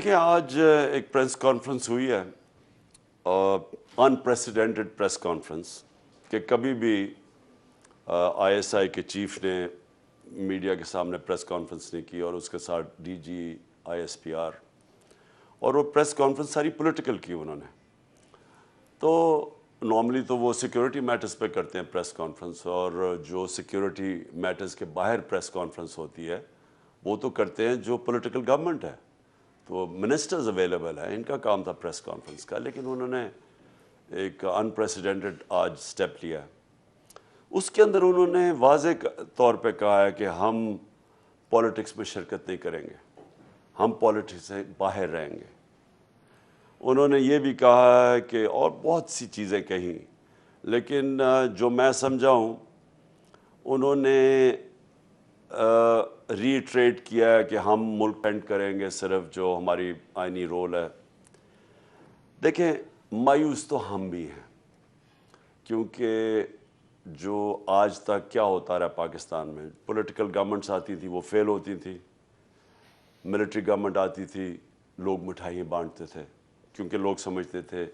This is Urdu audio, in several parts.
کہ آج ایک پریس کانفرنس ہوئی ہے انپریسیڈنٹڈ پریس کانفرنس کہ کبھی بھی آئی ایس آئی کے چیف نے میڈیا کے سامنے پریس کانفرنس نہیں کی اور اس کے ساتھ D G I S P R اور وہ پریس کانفرنس ساری پولیٹیکل کی انہوں نے. تو نارملی تو وہ سیکیورٹی میٹرز پہ کرتے ہیں پریس کانفرنس، اور جو سیکیورٹی میٹرز کے باہر پریس کانفرنس ہوتی ہے وہ تو کرتے ہیں جو پولیٹیکل گورنمنٹ ہے. تو منسٹرز اویلیبل ہیں، ان کا کام تھا پریس کانفرنس کا، لیکن انہوں نے ایک انپریسیڈنٹڈ آج سٹیپ لیا ہے. اس کے اندر انہوں نے واضح طور پہ کہا ہے کہ ہم پولیٹکس میں شرکت نہیں کریں گے، ہم پولیٹکس سے باہر رہیں گے. انہوں نے یہ بھی کہا ہے کہ اور بہت سی چیزیں کہیں، لیکن جو میں سمجھا ہوں انہوں نے ریٹریٹ کیا ہے کہ ہم ملک پینٹ کریں گے صرف جو ہماری آئینی رول ہے. دیکھیں، مایوس تو ہم بھی ہیں، کیونکہ جو آج تک کیا ہوتا رہا پاکستان میں، پولیٹیکل گورنمنٹس آتی تھی وہ فیل ہوتی تھی، ملٹری گورنمنٹ آتی تھی لوگ مٹھائیاں بانٹتے تھے کیونکہ لوگ سمجھتے تھے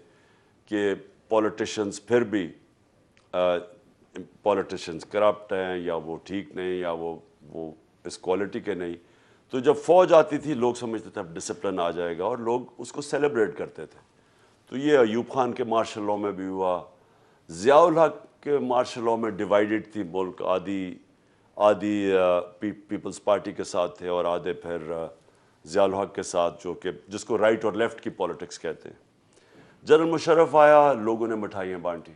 کہ پولیٹیشنز پھر بھی پولیٹیشنز کرپٹ ہیں یا وہ ٹھیک نہیں یا وہ اس کوالٹی کے نہیں. تو جب فوج آتی تھی لوگ سمجھتے تھے اب ڈسپلن آ جائے گا اور لوگ اس کو سیلیبریٹ کرتے تھے. تو یہ ایوب خان کے مارشل لاء میں بھی ہوا، ضیاء الحق کے مارشل لاء میں ڈیوائیڈڈ تھی ملک، آدھی پیپلز پارٹی کے ساتھ تھے اور آدھے پھر ضیاء الحق کے ساتھ، جو کہ جس کو رائٹ اور لیفٹ کی پولیٹکس کہتے ہیں. جنرل مشرف آیا، لوگوں نے مٹھائیاں بانٹی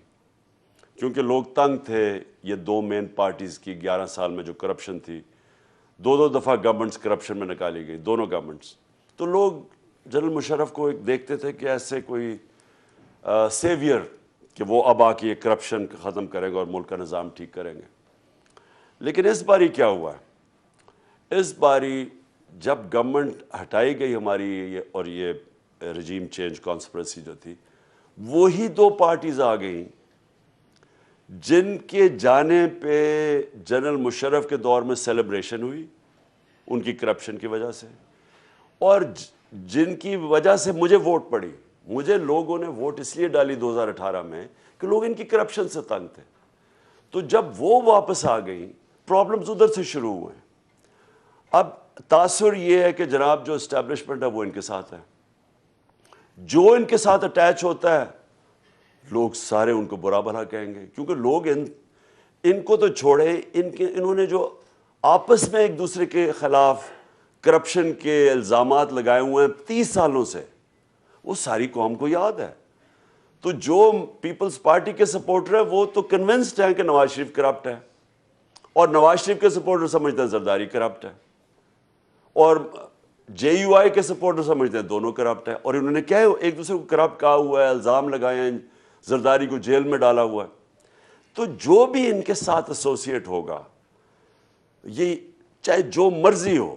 کیونکہ لوگ تنگ تھے. یہ دو مین پارٹیز کی 11 سال میں جو کرپشن تھی، دو دفعہ گورنمنٹس کرپشن میں نکالی گئی، دونوں گورنمنٹس. تو لوگ جنرل مشرف کو ایک دیکھتے تھے کہ ایسے کوئی سیویئر کہ وہ اب آ کے یہ کرپشن ختم کریں گے اور ملک کا نظام ٹھیک کریں گے. لیکن اس باری کیا ہوا ہے؟ اس باری جب گورنمنٹ ہٹائی گئی ہماری اور یہ رجیم چینج کانسپریسی جو تھی، وہی دو پارٹیز آ گئیں جن کے جانے پہ جنرل مشرف کے دور میں سیلیبریشن ہوئی ان کی کرپشن کی وجہ سے، اور جن کی وجہ سے مجھے ووٹ پڑی. مجھے لوگوں نے ووٹ اس لیے ڈالی 2018 میں کہ لوگ ان کی کرپشن سے تنگ تھے. تو جب وہ واپس آ گئیں، پرابلمز ادھر سے شروع ہوئے. اب تاثر یہ ہے کہ جناب جو اسٹیبلشمنٹ ہے وہ ان کے ساتھ ہے، جو ان کے ساتھ اٹیچ ہوتا ہے لوگ سارے ان کو برا بھلا کہیں گے، کیونکہ لوگ ان کو تو چھوڑے، انہوں نے جو آپس میں ایک دوسرے کے خلاف کرپشن کے الزامات لگائے ہوئے ہیں 30 سالوں سے، وہ ساری قوم کو یاد ہے. تو جو پیپلز پارٹی کے سپورٹر ہیں وہ تو کنونسڈ ہیں کہ نواز شریف کرپٹ ہے، اور نواز شریف کے سپورٹر سمجھتے ہیں زرداری کرپٹ ہے، اور جے یو آئی کے سپورٹر سمجھتے ہیں دونوں کرپٹ ہے. اور انہوں نے کیا ایک دوسرے کو کرپٹ کہا ہوا ہے، الزام لگائے ہیں، زرداری کو جیل میں ڈالا ہوا ہے. تو جو بھی ان کے ساتھ ایسوسیٹ ہوگا، یہ چاہے جو مرضی ہو،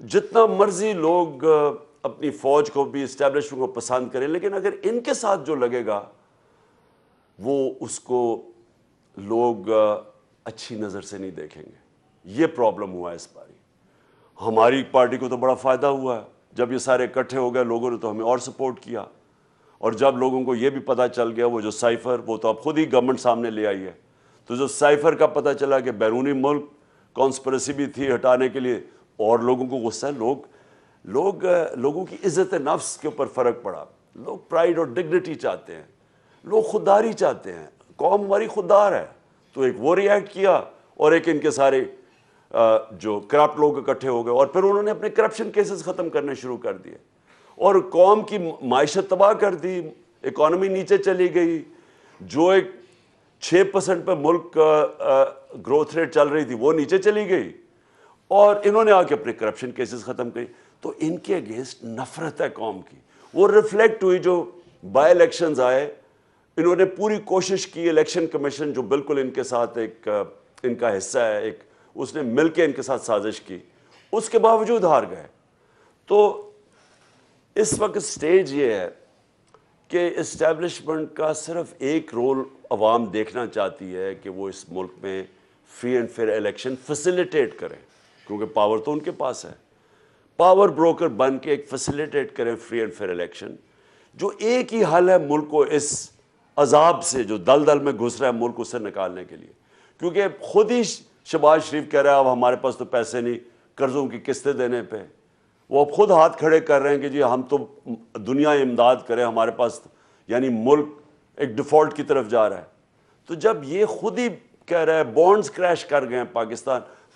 جتنا مرضی لوگ اپنی فوج کو بھی اسٹیبلشمنٹ کو پسند کریں، لیکن اگر ان کے ساتھ جو لگے گا وہ اس کو لوگ اچھی نظر سے نہیں دیکھیں گے. یہ پرابلم ہوا ہے اس باری. ہماری پارٹی کو تو بڑا فائدہ ہوا ہے، جب یہ سارے اکٹھے ہو گئے لوگوں نے تو ہمیں اور سپورٹ کیا، اور جب لوگوں کو یہ بھی پتہ چل گیا وہ جو سائفر، وہ تو اب خود ہی گورنمنٹ سامنے لے آئی ہے. تو جو سائفر کا پتہ چلا کہ بیرونی ملک کانسپریسی بھی تھی ہٹانے کے لیے، اور لوگوں کو غصہ ہے. لوگوں کی عزت نفس کے اوپر فرق پڑا. لوگ پرائیڈ اور ڈگنیٹی چاہتے ہیں، لوگ خودداری چاہتے ہیں. قوم ہماری خوددار ہے. تو ایک وہ ری ایکٹ کیا، اور ایک ان کے سارے جو کرپٹ لوگ اکٹھے ہو گئے، اور پھر انہوں نے اپنے کرپشن کیسز ختم کرنے شروع کر دیے، اور قوم کی معیشت تباہ کر دی. اکانومی نیچے چلی گئی. جو ایک 6% پہ ملک گروتھ ریٹ چل رہی تھی وہ نیچے چلی گئی، اور انہوں نے آ کے اپنے کرپشن کیسز ختم کری. تو ان کے اگینسٹ نفرت ہے قوم کی. وہ ریفلیکٹ ہوئی جو بائی الیکشنز آئے. انہوں نے پوری کوشش کی، الیکشن کمیشن جو بالکل ان کے ساتھ ایک ان کا حصہ ہے، اس نے مل کے ان کے ساتھ سازش کی، اس کے باوجود ہار گئے. تو اس وقت سٹیج یہ ہے کہ اسٹیبلشمنٹ کا صرف ایک رول عوام دیکھنا چاہتی ہے کہ وہ اس ملک میں free and fair election facilitate کریں، کیونکہ پاور تو ان کے پاس ہے. پاور بروکر بن کے ایک فیسیلیٹیٹ کریں فری اینڈ فیئر الیکشن، جو ایک ہی حل ہے ملک کو اس عذاب سے جو دلدل میں گھس رہا ہے ملک اس سے نکالنے کے لیے. کیونکہ خود ہی شہباز شریف کہہ رہا ہے اب ہمارے پاس تو پیسے نہیں قرضوں کی قسطیں دینے پہ، وہ اب خود ہاتھ کھڑے کر رہے ہیں کہ جی ہم تو دنیا امداد کریں، ہمارے پاس یعنی ملک ایک ڈیفالٹ کی طرف جا رہا ہے. تو جب یہ خود ہی کہہ رہا ہے بونڈز کریش کر گئے ہیں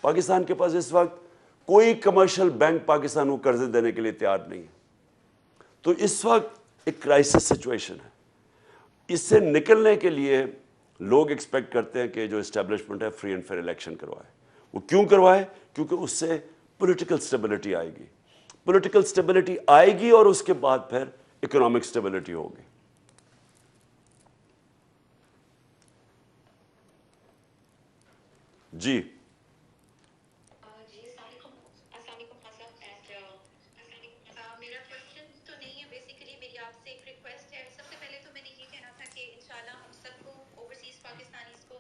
پاکستان کے پاس اس وقت کوئی کمرشل بینک پاکستان کو قرضے دینے کے لیے تیار نہیں ہے. تو اس وقت ایک کرائسس سچویشن ہے. اس سے نکلنے کے لیے لوگ ایکسپیکٹ کرتے ہیں کہ جو اسٹیبلشمنٹ ہے فری اینڈ فیئر الیکشن کروائے. وہ کیوں کروائے؟ کیونکہ اس سے پولیٹیکل سٹیبلٹی آئے گی. پولیٹیکل سٹیبلٹی آئے گی اور اس کے بعد پھر اکنامک سٹیبلٹی ہوگی. جی میرا کوشچن تو نہیں ہے، بیسیکلی میری آپ سے ایک ریکویسٹ ہے. سب سے پہلے تو میں نے یہ کہنا تھا کہ انشاءاللہ ہم سب کو اوورسیز پاکستانیز کو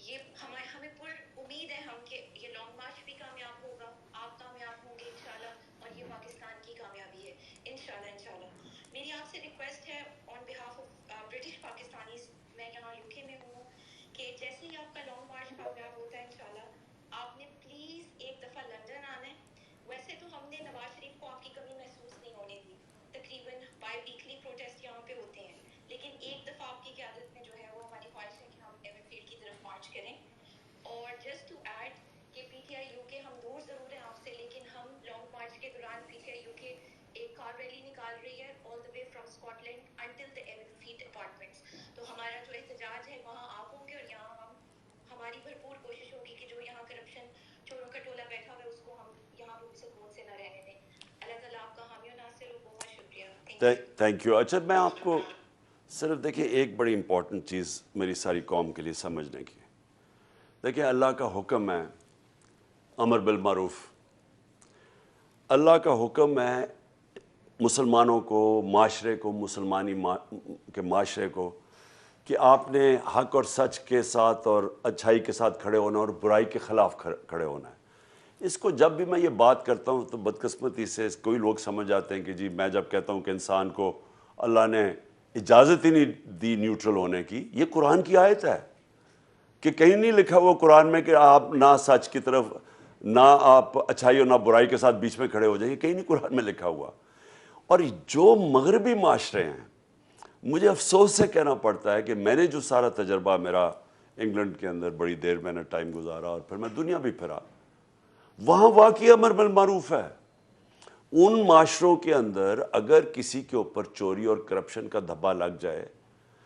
یہ ہمیں پر امید ہے ہم کہ یہ لانگ مارچ بھی کامیاب ہوگا، آپ کامیاب ہوں گے انشاءاللہ، اور یہ پاکستان کی کامیابی ہے انشاءاللہ. میری آپ سے ریکویسٹ ہے آن بہاف آف برٹش پاکستانیز، میں یہاں یو کے میں ہوں، کہ جیسے ہی آپ کا لانگ مارچ کامیاب ہوتا ہے انشاءاللہ آپ نے پلیز ایک دفعہ لندن آنا ہے. ویسے تو ہم نے نواز شریف کو آپ کی کمی محسوس نہیں ہونے دی، تقریباً بائی ویکلی پروٹیسٹ یہاں پہ ہوتے ہیں، لیکن ایک دفعہ آپ کی قیادت میں جو ہے وہ ہماری خواہش ہے کہ ہم ایون فیلڈ کی طرف مارچ کریں. اور جسٹ ٹو ایڈ کہ پی ٹی آئی یو کے ہم دور ضرور ہیں آپ سے، لیکن ہم لانگ مارچ کے دوران پی ٹی آئی یو کے ایک کار ریلی نکال رہی ہے all the way from Scotland until the Avenfield apartments. تو ہمارا جو احتجاج ہے وہاں آپ ہوں گے، اور یہاں ہم ہماری بھرپور کوشش ہوگی کہ جو یہاں کرپشن چوروں کا ٹولہ بیٹھا ہوا ہے اس کو ہم یہاں پہ سکون سے نہ رہنے دیں. اللہ تعالیٰ آپ کا حامی و ناصر ہو. بہت شکریہ. Thank you. اچھا میں آپ کو صرف دیکھیں ایک بڑی امپورٹنٹ چیز میری ساری قوم کے لیے سمجھنے کی. دیکھیں اللہ کا حکم ہے امر بالمعروف. اللہ کا حکم ہے مسلمانوں کو، معاشرے کو، مسلمانی کے معاشرے کو کہ آپ نے حق اور سچ کے ساتھ اور اچھائی کے ساتھ کھڑے ہونا اور برائی کے خلاف کھڑے ہونا ہے. اس کو جب بھی میں یہ بات کرتا ہوں تو بدقسمتی سے کوئی لوگ سمجھ جاتے ہیں کہ جی میں جب کہتا ہوں کہ انسان کو اللہ نے اجازت ہی نہیں دی نیوٹرل ہونے کی، یہ قرآن کی آیت ہے کہ کہیں نہیں لکھا ہوا قرآن میں کہ آپ نہ سچ کی طرف نہ آپ اچھائی اور نہ برائی کے ساتھ بیچ میں کھڑے ہو جائیں. یہ کہیں نہیں قرآن میں لکھا ہوا. اور جو مغربی معاشرے ہیں، مجھے افسوس سے کہنا پڑتا ہے کہ میں نے جو سارا تجربہ میرا انگلینڈ کے اندر بڑی دیر میں نے ٹائم گزارا اور پھر میں دنیا بھی پھرا، وہاں واقعی امر بالمعروف ہے. ان معاشروں کے اندر اگر کسی کے اوپر چوری اور کرپشن کا دھبا لگ جائے